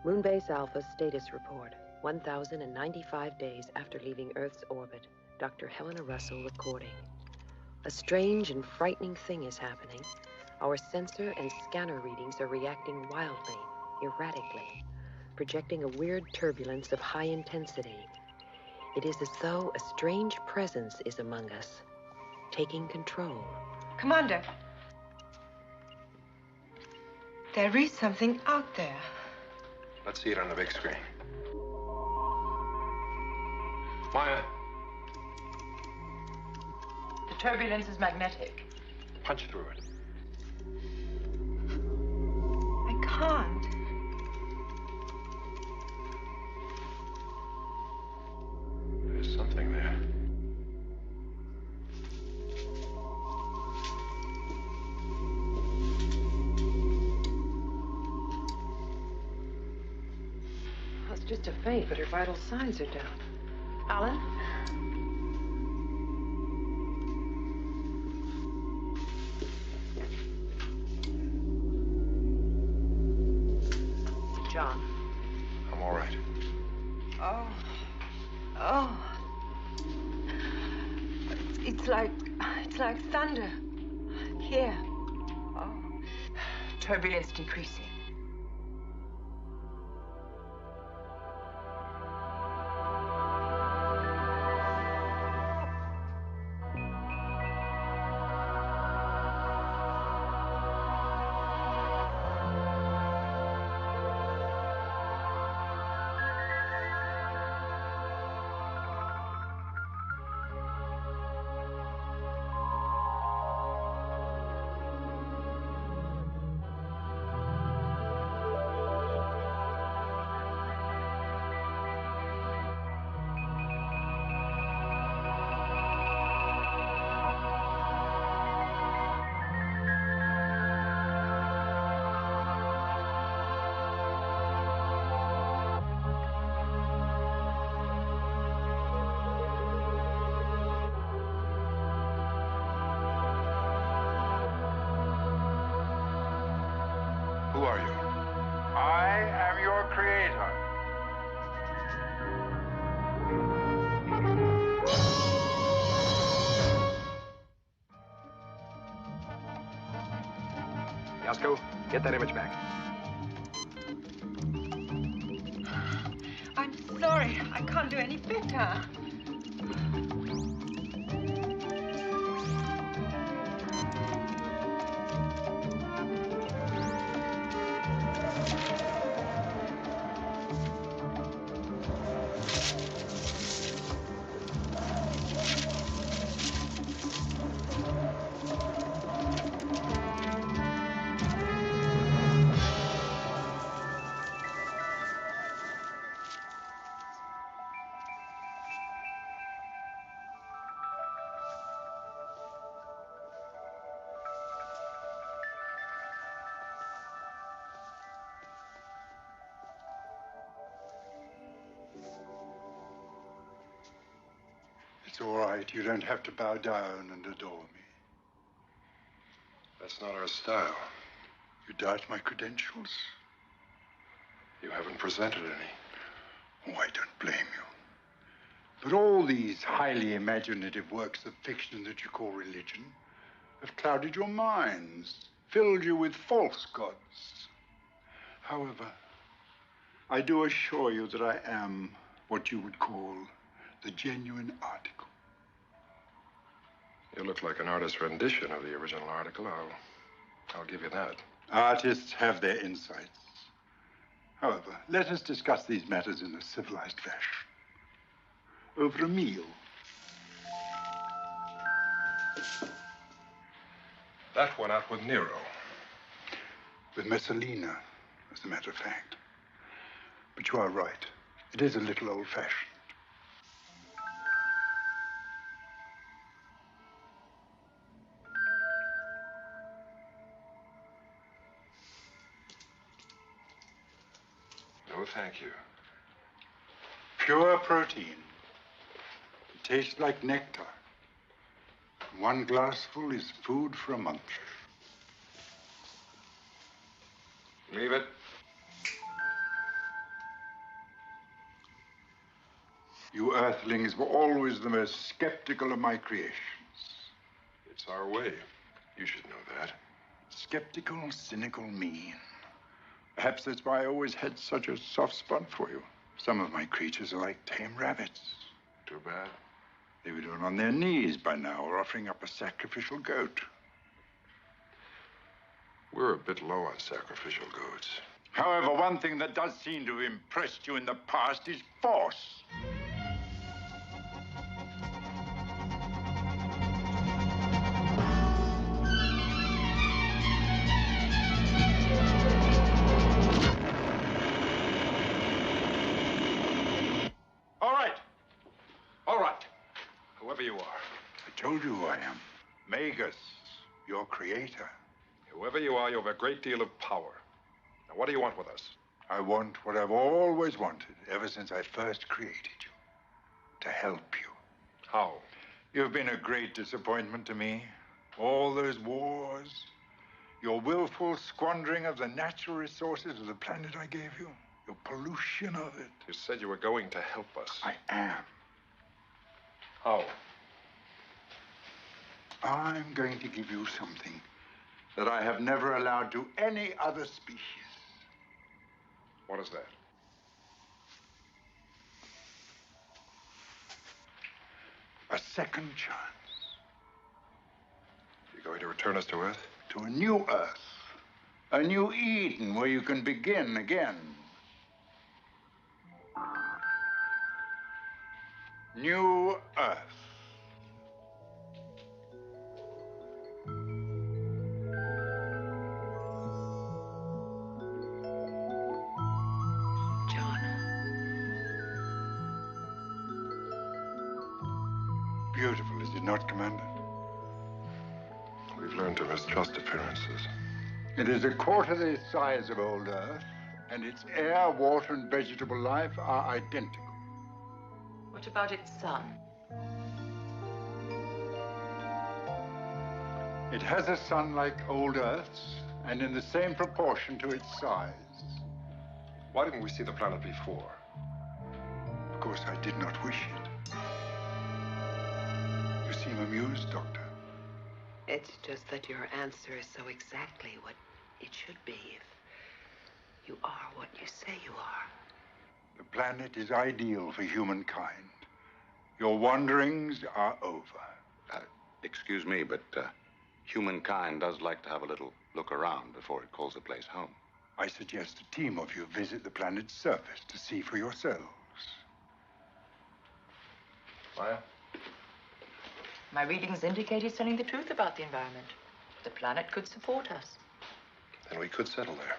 Moonbase Alpha status report. 1,095 days after leaving Earth's orbit. Dr. Helena Russell recording. A strange and frightening thing is happening. Our sensor and scanner readings are reacting wildly, erratically, projecting a weird turbulence of high intensity. It is as though a strange presence is among us, taking control. Commander, there is something out there. Let's see it on the big screen. Maya. The turbulence is magnetic. Punch through it. I can't. There's something there. Well, it's just a faint, but her vital signs are down. Alan? John. I'm all right. Oh. It's like thunder. Here. Oh. Turbulence decreasing. Who are you? I am your creator. Yasko, get that image back. I'm sorry. I can't do any better. It's all right. You don't have to bow down and adore me. That's not our style. You doubt my credentials? You haven't presented any. Oh, I don't blame you. But all these highly imaginative works of fiction that you call religion have clouded your minds, filled you with false gods. However, I do assure you that I am what you would call the genuine article. You look like an artist's rendition of the original article. I'll give you that. Artists have their insights. However, let us discuss these matters in a civilized fashion. Over a meal. That went out with Nero. With Messalina, as a matter of fact. But you are right. It is a little old-fashioned. No, thank you. Pure protein. It tastes like nectar. One glassful is food for a month. Leave it. You Earthlings were always the most skeptical of my creations. It's our way. You should know that. Skeptical, cynical, mean. Perhaps that's why I always had such a soft spot for you. Some of my creatures are like tame rabbits. Too bad. They were down on their knees by now, or offering up a sacrificial goat. We're a bit low on sacrificial goats. However, one thing that does seem to have impressed you in the past is force. All right. All right. Whoever you are. I told you who I am. Magus, your creator. Whoever you are, you have a great deal of power. Now, what do you want with us? I want what I've always wanted, ever since I first created you. To help you. How? You've been a great disappointment to me. All those wars, your willful squandering of the natural resources of the planet I gave you, your pollution of it. You said you were going to help us. I am. How? I'm going to give you something that I have never allowed to any other species. What is that? A second chance. You're going to return us to Earth? To a new Earth. A new Eden where you can begin again. New Earth. John. Beautiful, is it not, Commander? We've learned to mistrust appearances. It is a quarter the size of old Earth, and its air, water, and vegetable life are identical. What about its sun? It has a sun like old Earth's, and in the same proportion to its size. Why didn't we see the planet before? Of course, I did not wish it. You seem amused, Doctor. It's just that your answer is so exactly what it should be if you are what you say you are. The planet is ideal for humankind. Your wanderings are over. Excuse me, but humankind does like to have a little look around before it calls the place home. I suggest a team of you visit the planet's surface to see for yourselves. Maya? My readings indicate he's telling the truth about the environment. The planet could support us. Then we could settle there.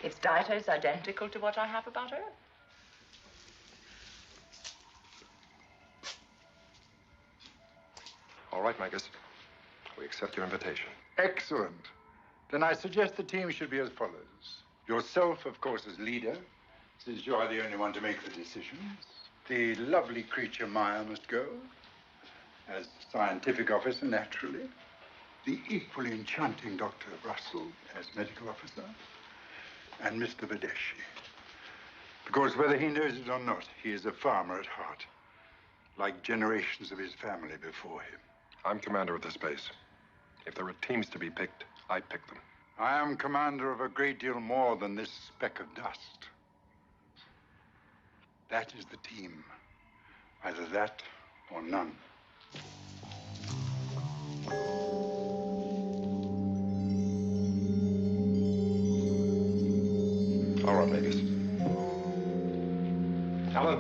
Its data is identical to what I have about Earth. All right, Magus. We accept your invitation. Excellent. Then I suggest the team should be as follows. Yourself, of course, as leader, since you are the only one to make the decisions. The lovely creature Maya must go, as scientific officer, naturally. The equally enchanting Dr. Russell as medical officer. And Mr. Badeshi. Because whether he knows it or not, he is a farmer at heart, like generations of his family before him. I'm commander of this base. If there are teams to be picked, I pick them. I am commander of a great deal more than this speck of dust. That is the team. Either that or none. All right, Magus. Alan,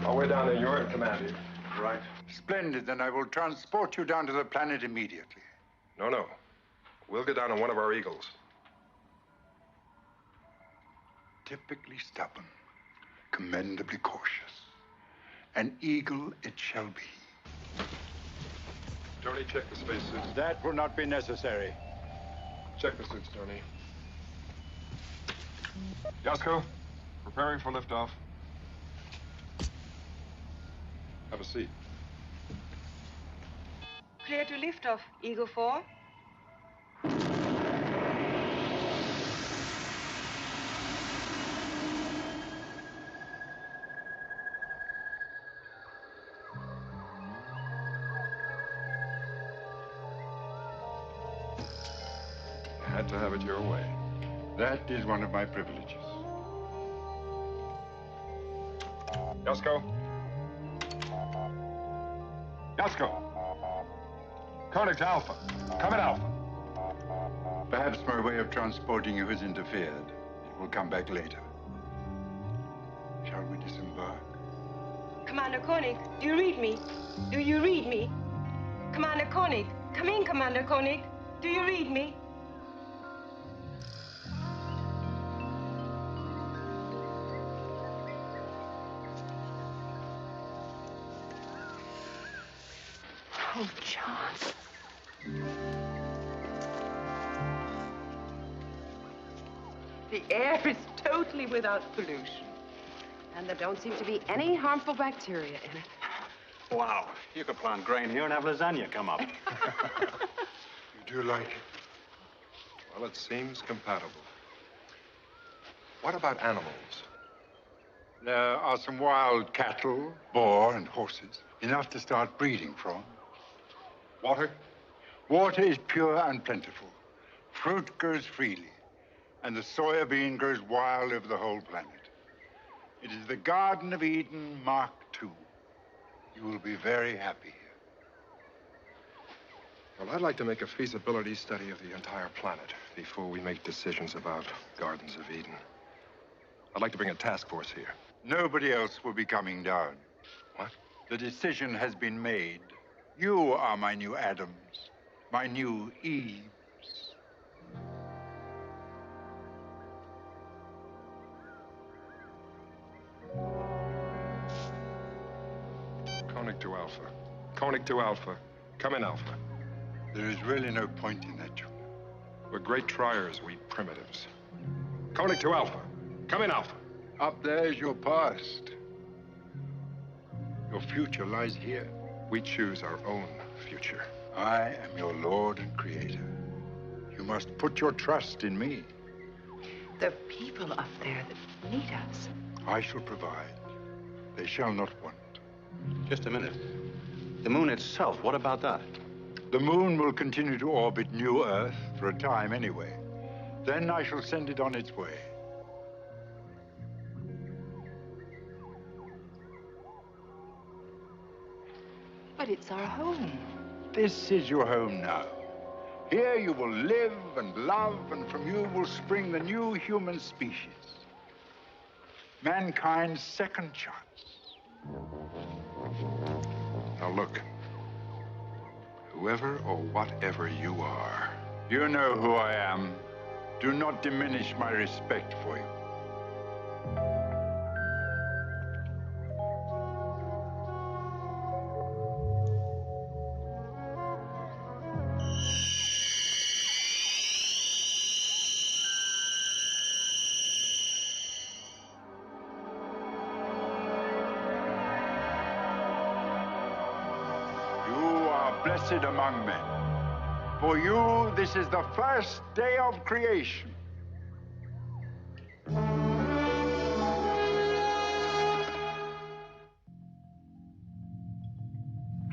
while we're down there, you're in command here. Right. Splendid. Then I will transport you down to the planet immediately. No. We'll get down on one of our eagles. Typically stubborn, commendably cautious. An eagle it shall be. Tony, check the spacesuits. That will not be necessary. Check the suits, Tony. Yasko, preparing for liftoff. Have a seat. Clear to liftoff, Eagle 4. get to have it your way. That is one of my privileges. Yasko? Yasko! Koenig to Alpha. Come in, Alpha. Perhaps my way of transporting you has interfered. It will come back later. Shall we disembark? Commander Koenig, do you read me? Do you read me? Commander Koenig, come in, Commander Koenig. Do you read me? Oh, John. The air is totally without pollution. And there don't seem to be any harmful bacteria in it. Wow. You could plant grain here and have lasagna come up. You do like it? Well, it seems compatible. What about animals? There are some wild cattle, boar, and horses. Enough to start breeding from. Water? Water is pure and plentiful. Fruit grows freely. And the soya bean grows wild over the whole planet. It is the Garden of Eden Mark II. You will be very happy here. Well, I'd like to make a feasibility study of the entire planet before we make decisions about Gardens of Eden. I'd like to bring a task force here. Nobody else will be coming down. What? The decision has been made. You are my new Adams, my new Eves. Koenig to Alpha. Koenig to Alpha. Come in, Alpha. There is really no point in that, Junior. We're great triers, we primitives. Koenig to Alpha. Come in, Alpha. Up there is your past. Your future lies here. We choose our own future. I am your Lord and Creator. You must put your trust in me. The people up there that need us. I shall provide. They shall not want. Just a minute. The moon itself, what about that? The moon will continue to orbit New Earth for a time anyway. Then I shall send it on its way. But it's our home. This is your home now. Here you will live and love, and from you will spring the new human species. Mankind's second chance. Now look. Whoever or whatever you are. You know who I am. Do not diminish my respect for you. Blessed among men. For you, this is the first day of creation. This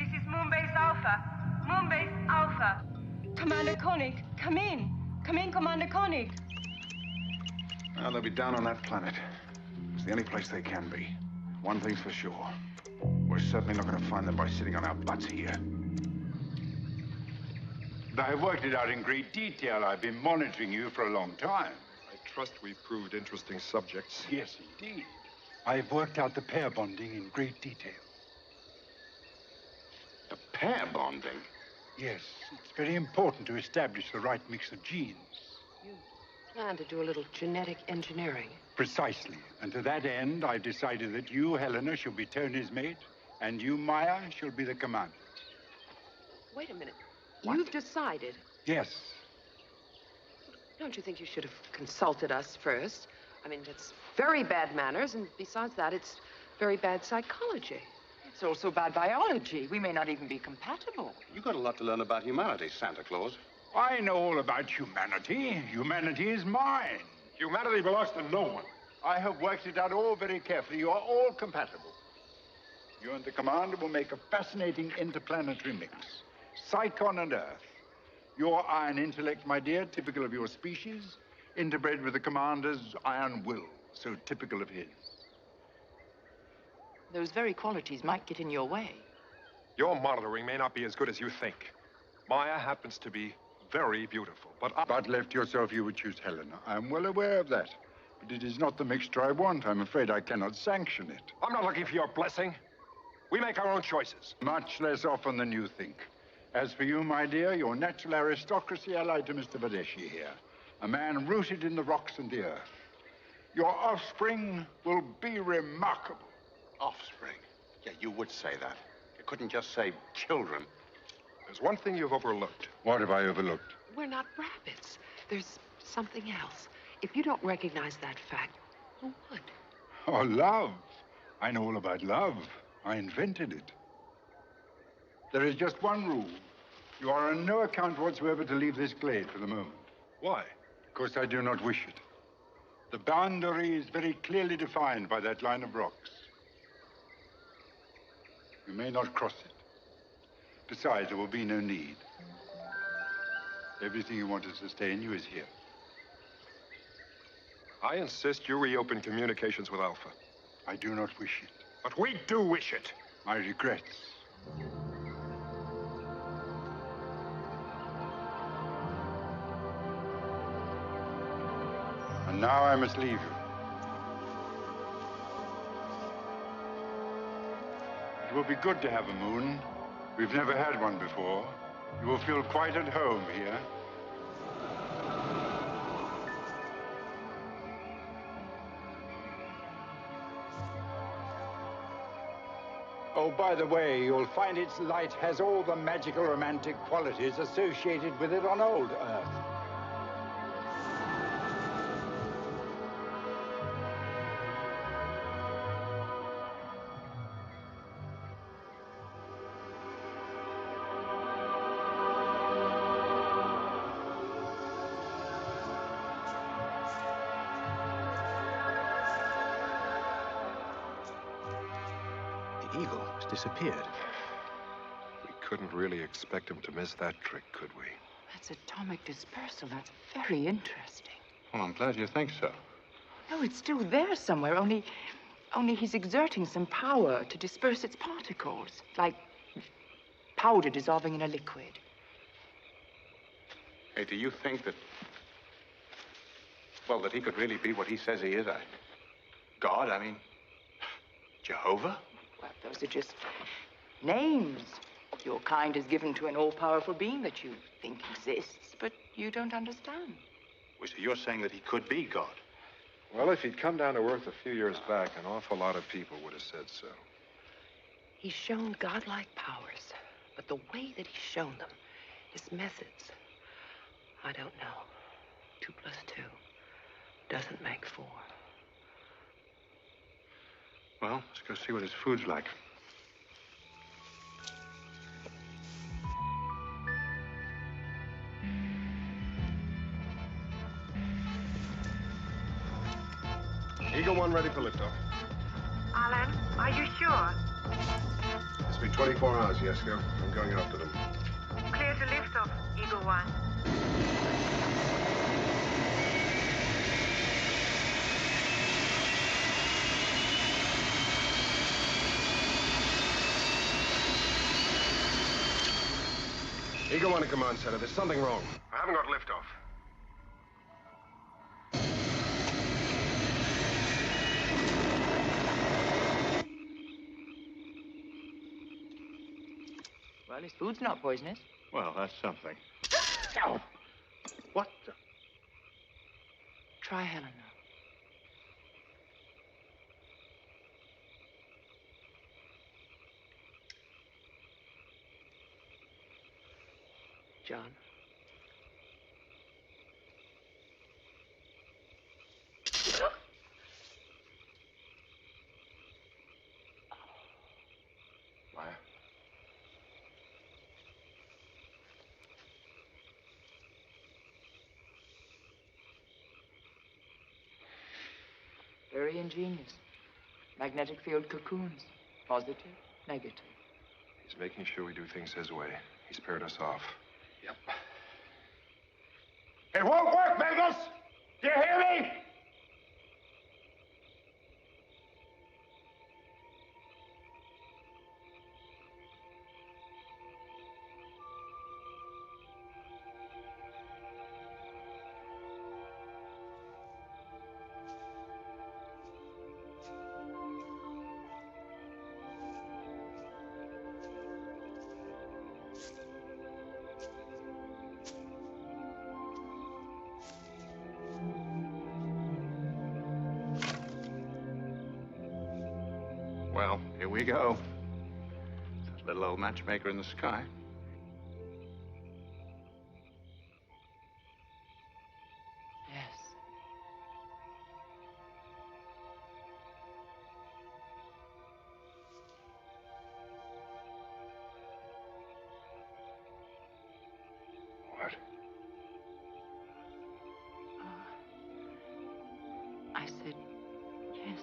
is Moonbase Alpha. Moonbase Alpha. Commander Koenig, come in. Come in, Commander Koenig. Well, they'll be down on that planet. It's the only place they can be. One thing's for sure. We're certainly not going to find them by sitting on our butts here. I've worked it out in great detail. I've been monitoring you for a long time. I trust we've proved interesting subjects. Yes, indeed. I've worked out the pair bonding in great detail. The pair bonding? Yes, it's very important to establish the right mix of genes. You plan to do a little genetic engineering. Precisely. And to that end, I've decided that you, Helena, shall be Tony's mate, and you, Maya, shall be the commander. Wait a minute. What? You've decided. Yes. Don't you think you should have consulted us first? I mean, it's very bad manners, and besides that, it's very bad psychology. It's also bad biology. We may not even be compatible. You got a lot to learn about humanity, Santa Claus. I know all about humanity. Humanity is mine. Humanity belongs to no one. I have worked it out all very carefully. You are all compatible. You and the commander will make a fascinating interplanetary mix. Psychon and Earth. Your iron intellect, my dear, typical of your species, interbred with the commander's iron will, so typical of his. Those very qualities might get in your way. Your monitoring may not be as good as you think. Maya happens to be very beautiful, But left to yourself, you would choose Helena. I'm well aware of that. But it is not the mixture I want. I'm afraid I cannot sanction it. I'm not looking for your blessing. We make our own choices. Much less often than you think. As for you, my dear, your natural aristocracy allied to Mr. Badeshi here. A man rooted in the rocks and the earth. Your offspring will be remarkable. Offspring? Yeah, you would say that. You couldn't just say children. There's one thing you've overlooked. What have I overlooked? We're not rabbits. There's something else. If you don't recognize that fact, who would? Oh, love. I know all about love. I invented it. There is just one rule. You are on no account whatsoever to leave this glade for the moment. Why? Because I do not wish it. The boundary is very clearly defined by that line of rocks. You may not cross it. Besides, there will be no need. Everything you want to sustain you is here. I insist you reopen communications with Alpha. I do not wish it. But we do wish it. My regrets. And now I must leave you. It will be good to have a moon. We've never had one before. You will feel quite at home here. Oh, by the way, you'll find its light has all the magical romantic qualities associated with it on old Earth. The eagle has disappeared. We couldn't really expect him to miss that trick, could we? That's atomic dispersal. That's very interesting. Well, I'm glad you think so. No, it's still there somewhere, only he's exerting some power to disperse its particles, like powder dissolving in a liquid. Hey, do you think that, well, that he could really be what he says he is? God? I mean, Jehovah? Well, those are just names your kind has given to an all-powerful being that you think exists, but you don't understand. Well, so you're saying that he could be God? Well, if he'd come down to Earth a few years back, an awful lot of people would have said so. He's shown godlike powers, but the way that he's shown them, his methods, I don't know. 2 + 2 doesn't make 4. Well, let's go see what his food's like. Eagle 1 ready for liftoff. Alan, are you sure? It's been 24 hours, Jesko. I'm going after them. Clear to lift off, Eagle 1. Eagle 1 to command center. There's something wrong. I haven't got liftoff. Well, his food's not poisonous. Well, that's something. Ow! What the? Try Helena. John? Maya? Very ingenious. Magnetic field cocoons. Positive, negative. He's making sure we do things his way. He's paired us off. Yep. It won't work, Vegas! Do you hear me? Well, here we go. That little old matchmaker in the sky. Yes. What? I said yes.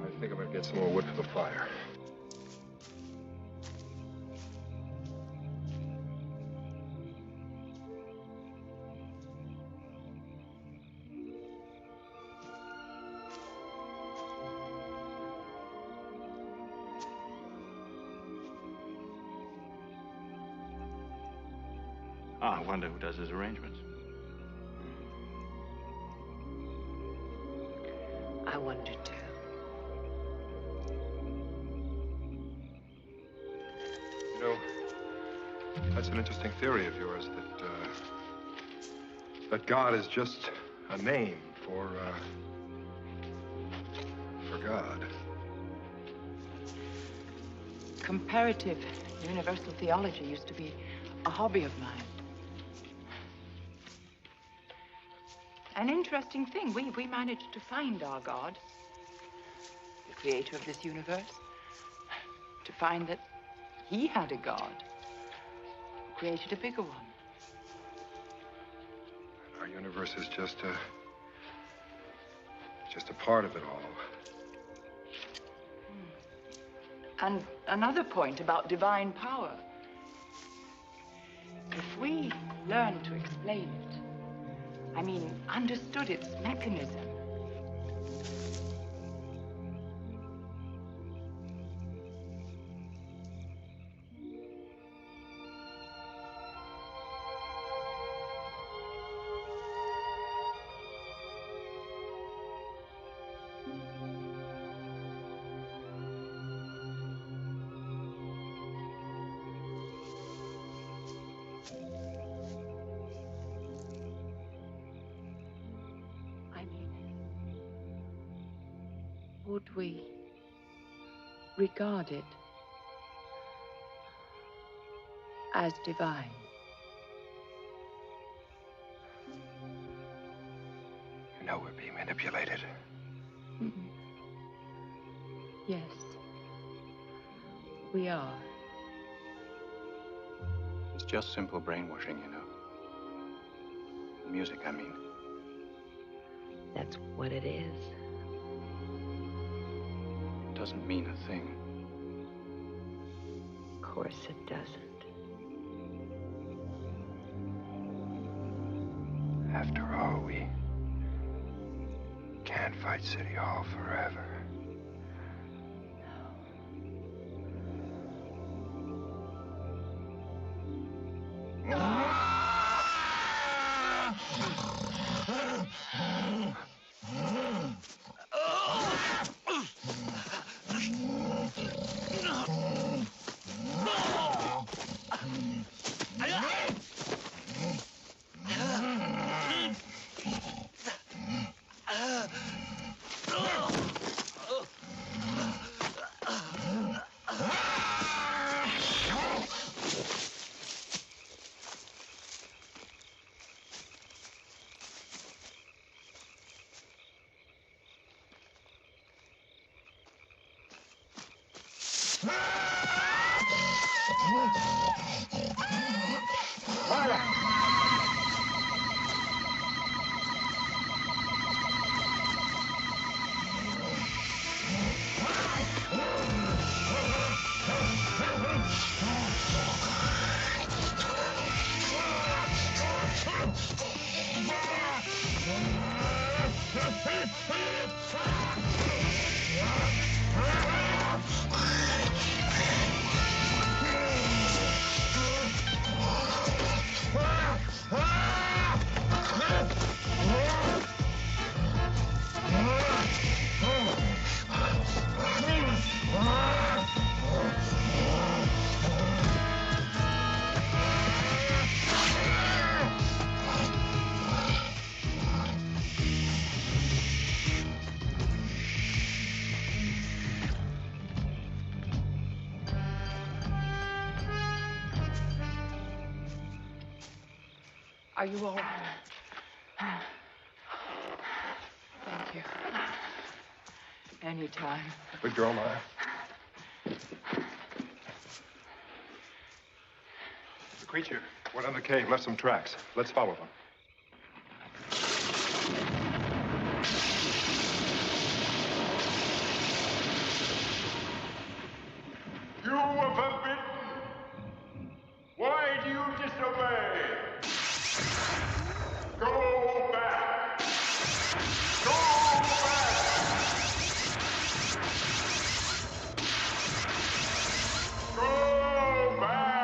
I think I'm gonna get some more wood for the fire. Ah, I wonder who does his arrangements. I wondered too. You know, that's an interesting theory of yours, that God is just a name for God. Comparative universal theology used to be a hobby of mine. An interesting thing. We managed to find our God, the creator of this universe, to find that he had a God who created a bigger one. Our universe is just a part of it all. And another point about divine power. If we learn to explain it, I mean, understood its mechanism, would we regard it as divine? You know we're being manipulated. Mm-hmm. Yes, we are. It's just simple brainwashing, you know. Music, I mean. That's what it is. Doesn't mean a thing. Of course it doesn't. After all, we can't fight City Hall forever. Are you all right? Thank you. Anytime. Good girl, Maya. The creature went in the cave, left some tracks. Let's follow them. You were forbidden. Why do you disobey? Go back. Go back. Go back.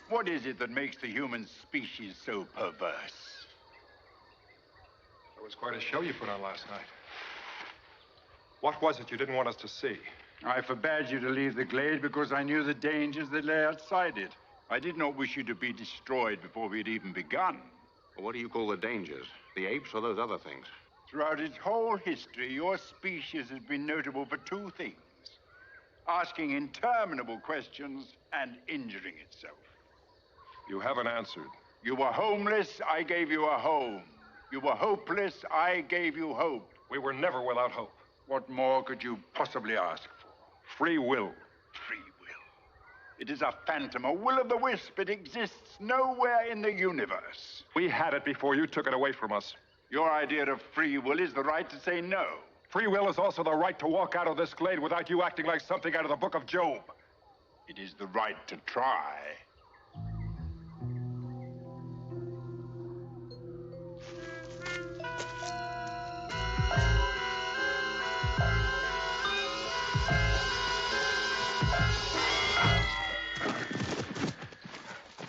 What is it that makes the human species so perverse? That was quite a show you put on last night. What was it you didn't want us to see? I forbade you to leave the glade because I knew the dangers that lay outside it. I did not wish you to be destroyed before we had even begun. Well, what do you call the dangers? The apes or those other things? Throughout its whole history, your species has been notable for two things: asking interminable questions and injuring itself. You haven't answered. You were homeless, I gave you a home. You were hopeless, I gave you hope. We were never without hope. What more could you possibly ask for? Free will. Free will. It is a phantom, a will-o'-the-wisp. It exists nowhere in the universe. We had it before you took it away from us. Your idea of free will is the right to say no. Free will is also the right to walk out of this glade without you acting like something out of the book of Job. It is the right to try.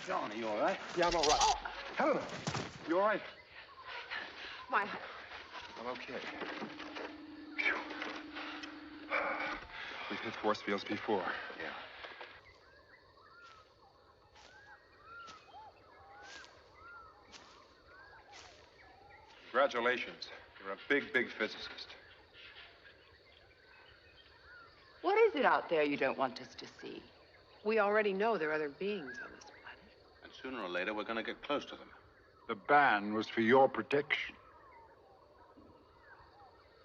John, are you all right? Yeah, I'm all right. Oh. Helena, you all right? My... I'm okay. Phew. We've hit force fields before. Yeah. Congratulations. You're a big, big physicist. What is it out there you don't want us to see? We already know there are other beings on this planet. And sooner or later, we're going to get close to them. The ban was for your protection.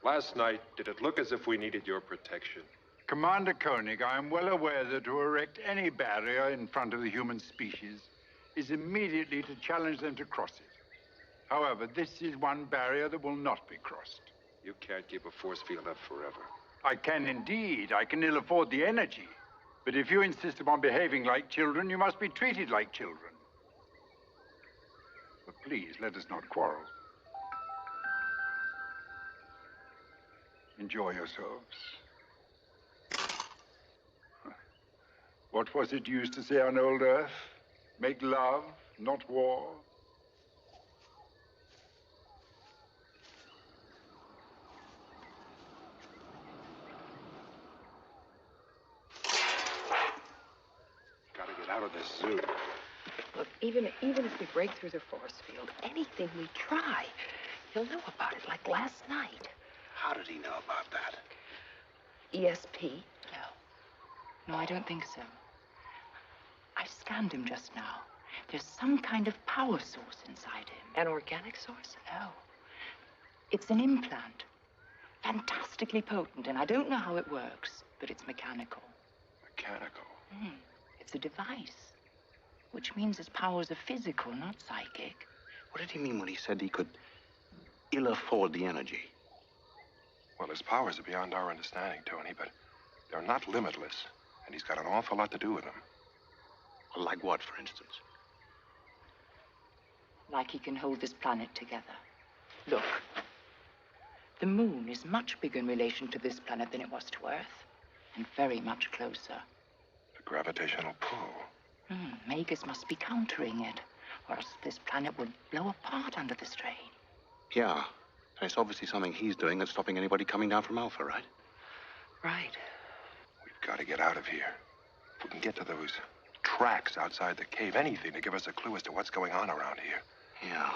Last night, did it look as if we needed your protection? Commander Koenig, I am well aware that to erect any barrier in front of the human species is immediately to challenge them to cross it. However, this is one barrier that will not be crossed. You can't keep a force field up forever. I can indeed. I can ill afford the energy. But if you insist upon behaving like children, you must be treated like children. But please, let us not quarrel. Enjoy yourselves. What was it you used to say on old Earth? Make love, not war. Gotta get out of this zoo. Look, even if we break through the force field, anything we try, he'll know about it, like last night. How did he know about that? ESP? No, I don't think so. I scanned him just now. There's some kind of power source inside him. An organic source? No. It's an implant. Fantastically potent, and I don't know how it works, but it's mechanical. mechanical. It's a device, which means its powers are physical, not psychic. What did he mean when he said he could ill afford the energy? Well, his powers are beyond our understanding, Tony, but they're not limitless, and he's got an awful lot to do with them. Well, like what, for instance? Like he can hold this planet together. Look, the moon is much bigger in relation to this planet than it was to Earth, and very much closer. The gravitational pull. Magus must be countering it, or else this planet would blow apart under the strain. Yeah. And it's obviously something he's doing that's stopping anybody coming down from Alpha, right? Right. We've got to get out of here. If we can get to those tracks outside the cave, anything to give us a clue as to what's going on around here. Yeah.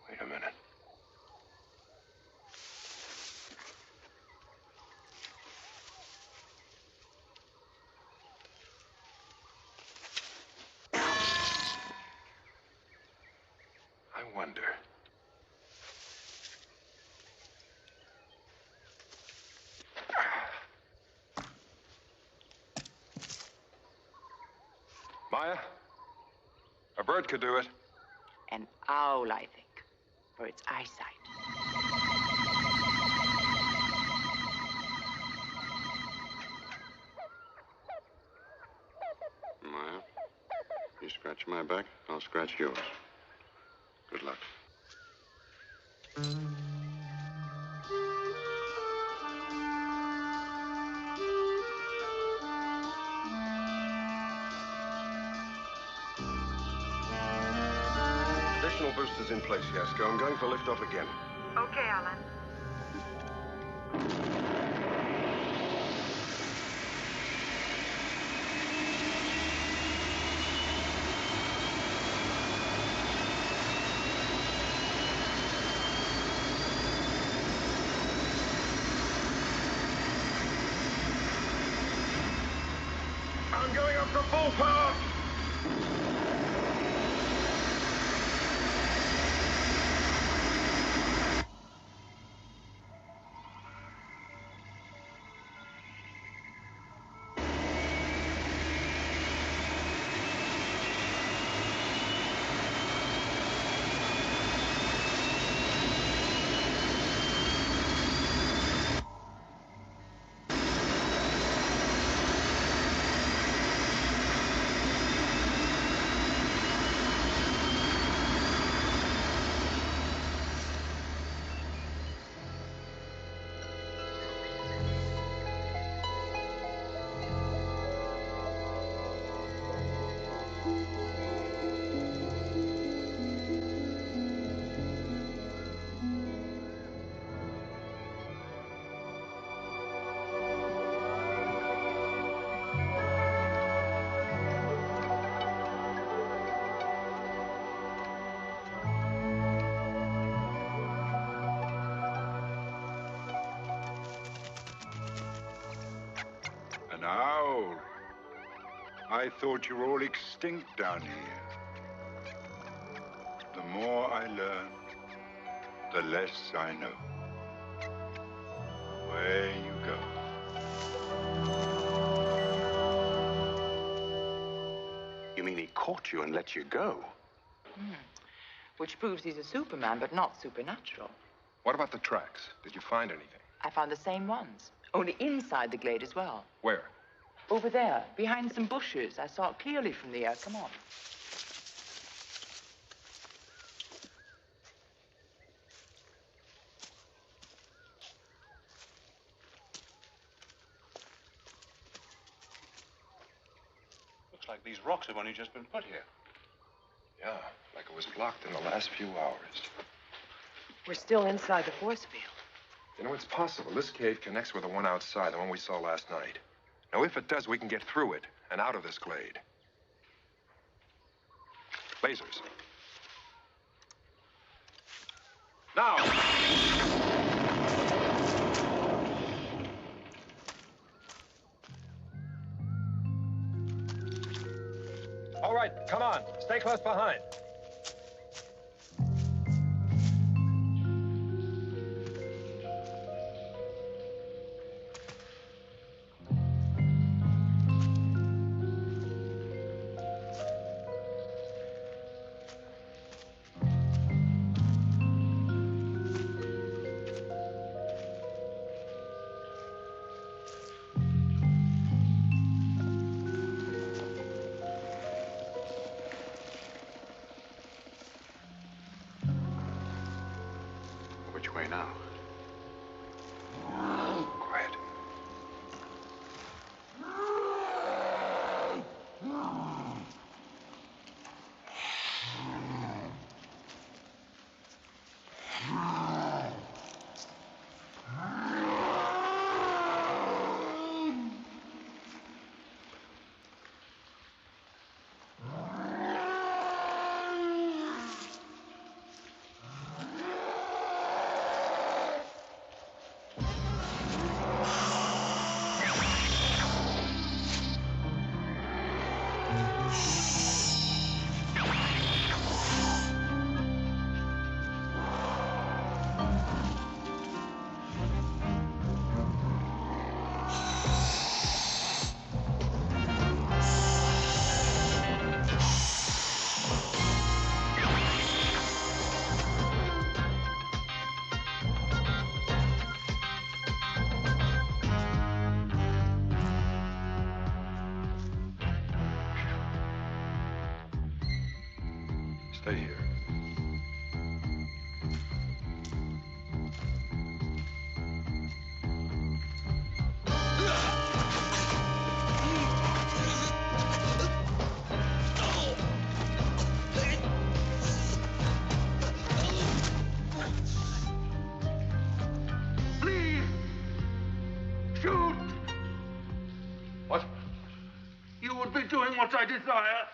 Wait a minute. I wonder. Maya? A bird could do it. An owl, I think, for its eyesight. Maya, you scratch my back, I'll scratch yours. Good luck. Additional boosters in place, Yasko. I'm going for liftoff again. Okay, Alan. I'm going up to full power! An owl. I thought you were all extinct down here. The more I learn, the less I know. Where you go. You mean he caught you and let you go? Which proves he's a Superman, but not supernatural. What about the tracks? Did you find anything? I found the same ones, only inside the glade as well. Where? Over there, behind some bushes. I saw it clearly from the air. Come on. Looks like these rocks have only just been put here. Yeah, like it was blocked in the last few hours. We're still inside the force field. You know, it's possible this cave connects with the one outside, the one we saw last night. Now, if it does, we can get through it and out of this glade. Lasers. Now! All right, come on. Stay close behind. Stay here. Please! Shoot! What? You would be doing what I desire,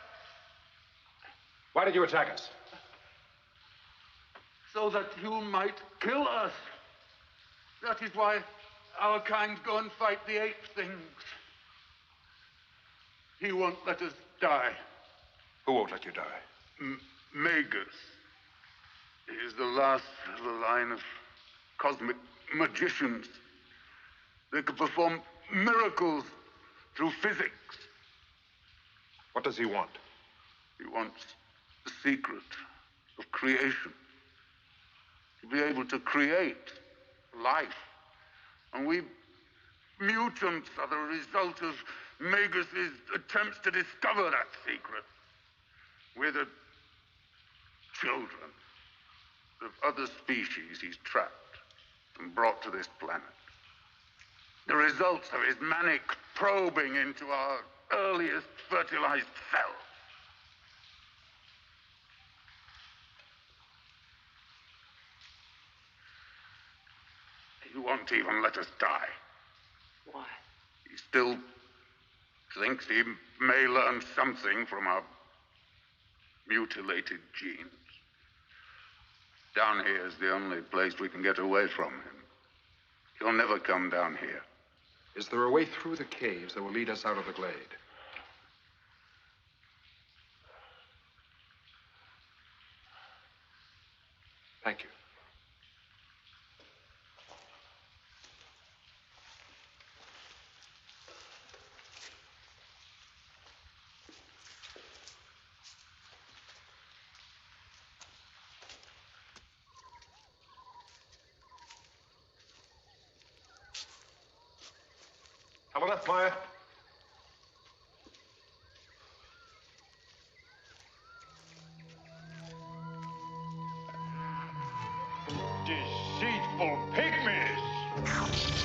Why did you attack us? so that you might kill us. That is why our kind go and fight the ape things. He won't let us die. Who won't let you die? Magus. He is the last of a line of cosmic magicians. They could perform miracles through physics. What does he want? He wants the secret of creation. To be able to create life. And we mutants are the result of Magus's attempts to discover that secret. We're the children of other species he's trapped and brought to this planet. The results of his manic probing into our earliest fertilized cells. He won't even let us die. Why? He still thinks he may learn something from our mutilated genes. Down here is the only place we can get away from him. He'll never come down here. Is there a way through the caves that will lead us out of the glade? Thank you. Helena, Maya. Deceitful pygmies!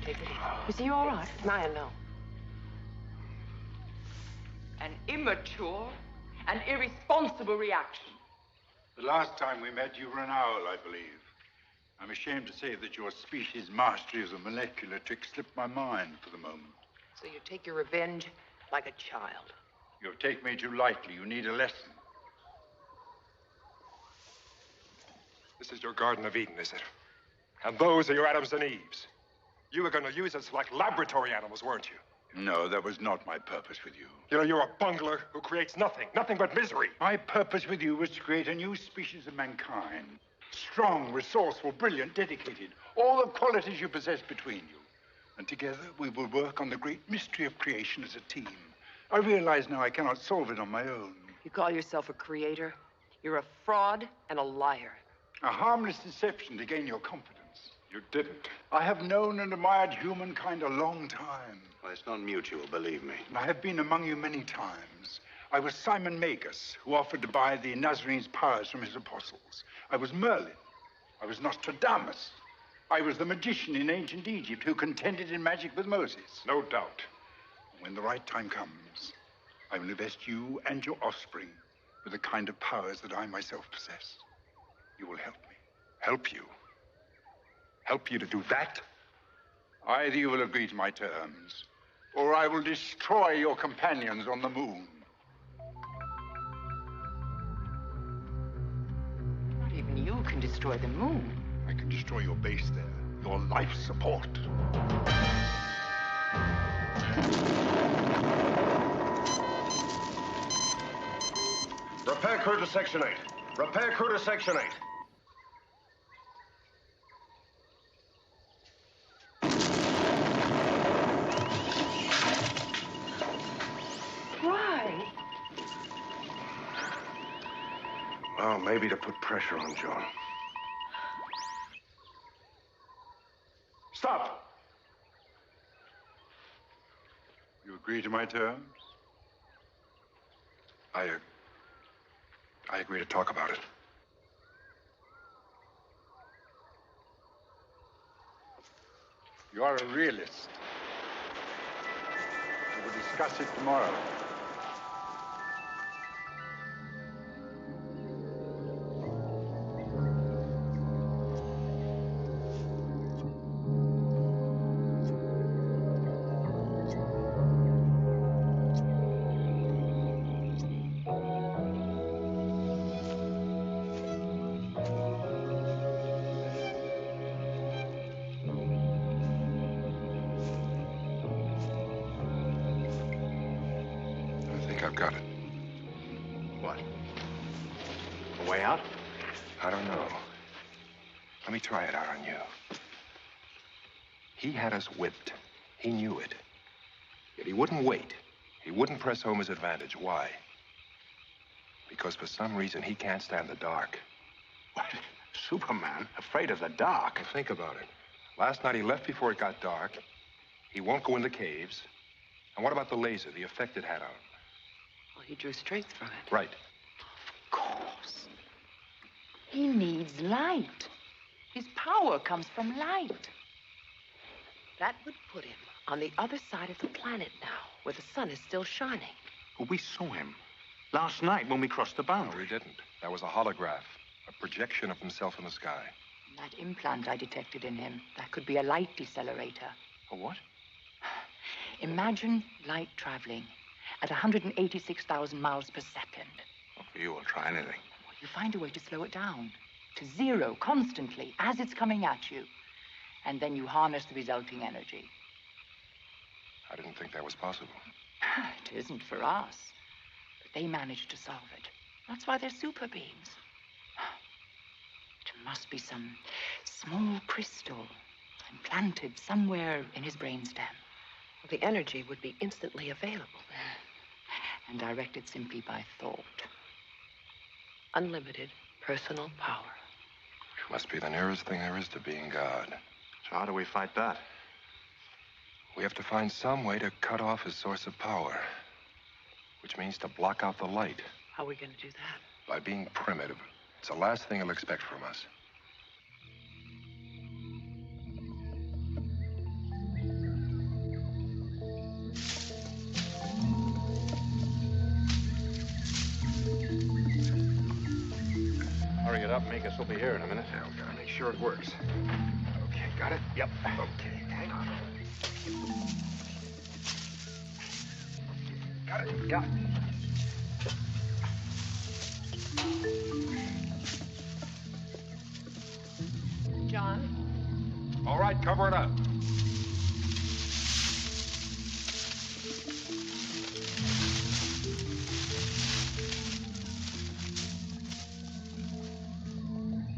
Take it easy. Is he all right? Maya, no. An immature and irresponsible reaction. The last time we met, you were an owl, I believe. I'm ashamed to say that your species' mastery of the molecular trick slipped my mind for the moment. So you take your revenge like a child. You take me too lightly. You need a lesson. This is your Garden of Eden, is it? And those are your Adams and Eves. You were going to use us like laboratory animals, weren't you? No, that was not my purpose with you. You know, you're a bungler who creates nothing but misery. My purpose with you was to create a new species of mankind. Strong, resourceful, brilliant, dedicated. All the qualities you possess between you. And together we will work on the great mystery of creation as a team. I realize now I cannot solve it on my own. You call yourself a creator? You're a fraud and a liar. A harmless deception to gain your confidence. You didn't. I have known and admired humankind a long time. Well, it's not mutual, believe me. And I have been among you many times. I was Simon Magus, who offered to buy the Nazarene's powers from his apostles. I was Merlin. I was Nostradamus. I was the magician in ancient Egypt who contended in magic with Moses. No doubt. When the right time comes, I will invest you and your offspring with the kind of powers that I myself possess. You will help me. Help you? Help you to do that? Either you will agree to my terms, or I will destroy your companions on the moon. Not even you can destroy the moon. I can destroy your base there, your life support. Repair crew to Section 8. Repair crew to Section 8. Why? Well, maybe to put pressure on John. Stop! agree to my terms? I agree to talk about it. You are a realist. We will discuss it tomorrow. I think I've got it. What? A way out? I don't know. Let me try it out on you. He had us whipped. He knew it. Yet he wouldn't wait. He wouldn't press home his advantage. Why? Because for some reason he can't stand the dark. What? Superman? Afraid of the dark? Now think about it. Last night he left before it got dark. He won't go in the caves. And what about the laser, the effect it had on him? Well, he drew strength from it. Right. Of course. He needs light. His power comes from light. That would put him on the other side of the planet now, where the sun is still shining. Well, we saw him last night when we crossed the No, boundary. he didn't. That was a holograph, a projection of himself in the sky. That implant I detected in him, that could be a light decelerator. A what? Imagine light traveling at 186,000 miles per second. Well, for you, I'll try anything. Well, you find a way to slow it down to zero constantly as it's coming at you. And then you harness the resulting energy. I didn't think that was possible. It isn't for us. But they managed to solve it. That's why they're super beings. It must be some small crystal implanted somewhere in his brainstem. The energy would be instantly available. And directed simply by thought. Unlimited personal power. Must be the nearest thing there is to being God. So how do we fight that? We have to find some way to cut off his source of power. Which means to block out the light. How are we going to do that? By being primitive. It's the last thing he'll expect from us. Hurry it up, make us. We'll be here in a minute. Yeah, we gotta make sure it works. Okay, got it? Yep. Okay, hang on. Got it? Yeah. John? All right, cover it up.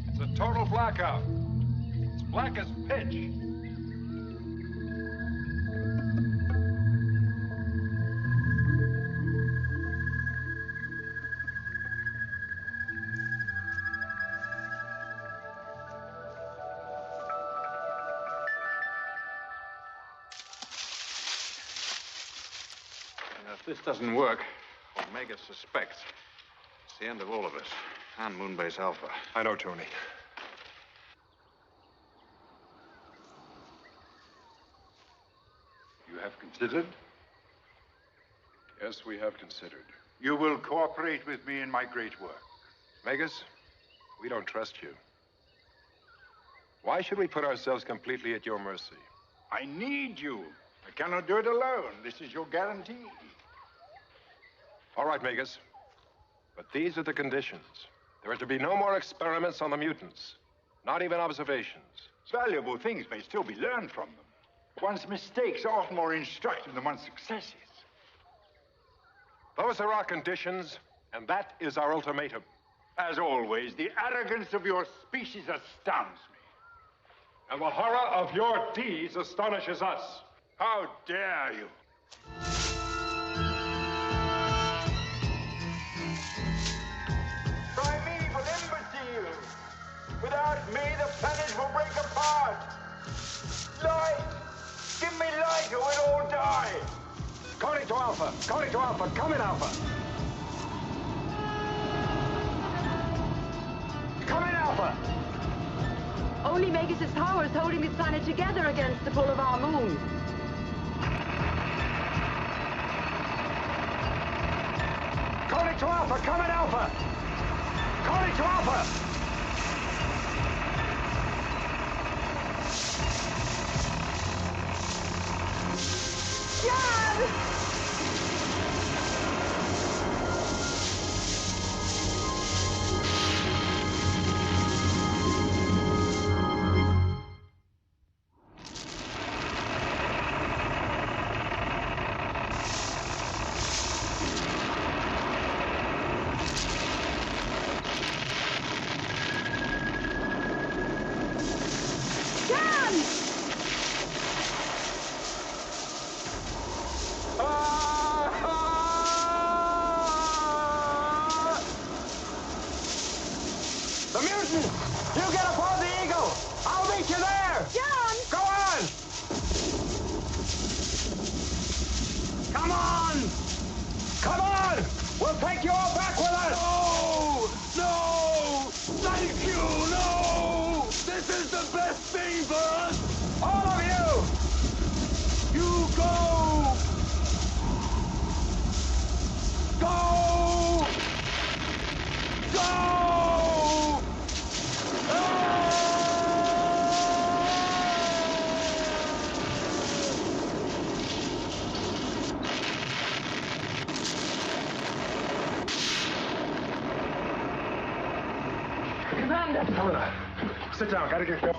It's a total blackout. It's black as pitch. If this doesn't work, Omega suspects. It's the end of all of us. And Moonbase Alpha. I know, Tony. You have considered? Yes, we have considered. You will cooperate with me in my great work. Megas, we don't trust you. Why should we put ourselves completely at your mercy? I need you. I cannot do it alone. This is your guarantee. All right, Megas. But these are the conditions. There are to be no more experiments on the mutants. Not even observations. Valuable things may still be learned from them. One's mistakes are often more instructive than one's successes. Those are our conditions, and that is our ultimatum. As always, the arrogance of your species astounds me. And the horror of your deeds astonishes us. How dare you? Primeval imbecile! Without me, the planet will break apart! Light! Give me light or we'll all die! According to Alpha! Come in, Alpha! Come in, Alpha! Only Magus' power is holding this planet together against the pull of our moon. Calling to Alpha! Come in, Alpha! Calling to Alpha! The mutant! You get aboard the Eagle! I'll meet you there! John! Go on! Come on! Come on! We'll take you all back with us! No! No! Thank you! No! This is the best thing for us! All of you! You go! Go! Go! Commander! Helena, sit down. Gotta get going.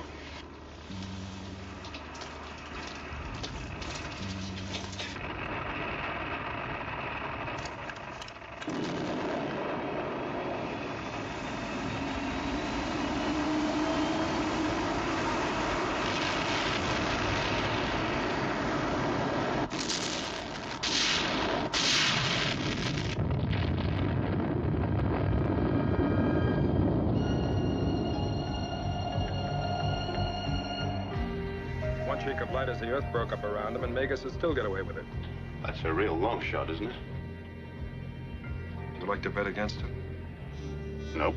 One streak of light as the Earth broke up around him, and Magus would still get away with it. That's a real long shot, isn't it? You like to bet against him? Nope.